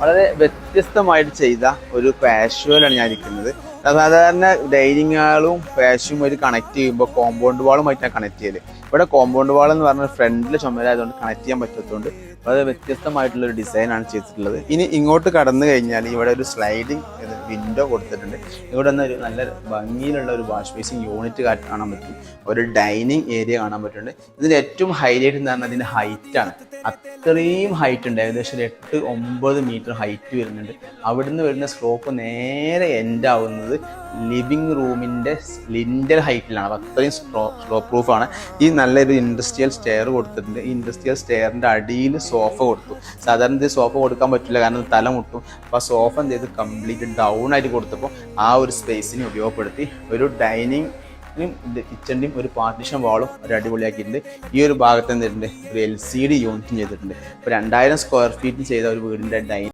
വളരെ വ്യത്യസ്തമായിട്ട് ചെയ്ത ഒരു പാഷ്യോയിലാണ് ഞാൻ ഇരിക്കുന്നത്. സാധാരണ ഡൈനിങ് ഹാളും പാഷ്യുമായിട്ട് കണക്ട് ചെയ്യുമ്പോൾ കോമ്പൗണ്ട് വാളുമായിട്ടാണ് കണക്ട് ചെയ്യല്. ഇവിടെ കോമ്പൗണ്ട് വാൾ എന്ന് പറഞ്ഞാൽ ഫ്രണ്ടിൽ ചുമരായതുകൊണ്ട് കണക്ട് ചെയ്യാൻ പറ്റാത്തതുകൊണ്ട് വളരെ വ്യത്യസ്തമായിട്ടുള്ളൊരു ഡിസൈനാണ് ചെയ്തിട്ടുള്ളത്. ഇനി ഇങ്ങോട്ട് കടന്നു കഴിഞ്ഞാൽ ഇവിടെ ഒരു സ്ലൈഡിങ് വിൻഡോ കൊടുത്തിട്ടുണ്ട്. ഇവിടെ നിന്ന് ഒരു നല്ല ഭംഗിയിലുള്ള ഒരു വാഷ് ബേസിങ് യൂണിറ്റ് കാണാൻ പറ്റും. ഒരു ഡൈനിങ് ഏരിയ കാണാൻ പറ്റുന്നുണ്ട്. ഇതിൻ്റെ ഏറ്റവും ഹൈലൈറ്റ് എന്ന് പറഞ്ഞാൽ അതിൻ്റെ ഹൈറ്റാണ്. അത്രയും ഹൈറ്റ് ഉണ്ട്, ഏകദേശം ഒരു 8-9 മീറ്റർ ഹൈറ്റ് വരുന്നുണ്ട്. അവിടുന്ന് വരുന്ന സ്ലോപ്പ് നേരെ എൻഡ് ആവുന്നത് ലിവിങ് റൂമിൻ്റെ ലിൻഡൽ ഹൈറ്റിലാണ്. അപ്പോൾ അത്രയും സ്ലോ പ്രൂഫാണ്. ഈ നല്ലൊരു ഇൻഡസ്ട്രിയൽ സ്റ്റെയർ കൊടുത്തിട്ടുണ്ട്. ഈ ഇൻഡസ്ട്രിയൽ സ്റ്റെയറിൻ്റെ അടിയിൽ സോഫ കൊടുത്തു. സാധാരണ ഇത് സോഫ കൊടുക്കാൻ പറ്റില്ല, കാരണം തല മുട്ടും. അപ്പോൾ ആ സോഫ എന്ത് ചെയ്ത് കംപ്ലീറ്റ് ഡൗൺ ആയിട്ട് കൊടുത്തപ്പോൾ ആ ഒരു സ്പേസിനെ ഉപയോഗപ്പെടുത്തി ഒരു ഡൈനിങ് കിച്ചൻ്റെയും ഒരു പാർട്ടീഷൻ വാളും ഒരു അടിപൊളിയാക്കിയിട്ടുണ്ട്. ഈ ഒരു ഭാഗത്ത് എന്തിട്ടുണ്ട്, ഒരു LCD യൂണിറ്റും ചെയ്തിട്ടുണ്ട്. ഇപ്പോൾ 2000 സ്ക്വയർ ഫീറ്റ് ചെയ്ത ഒരു വീടിൻ്റെ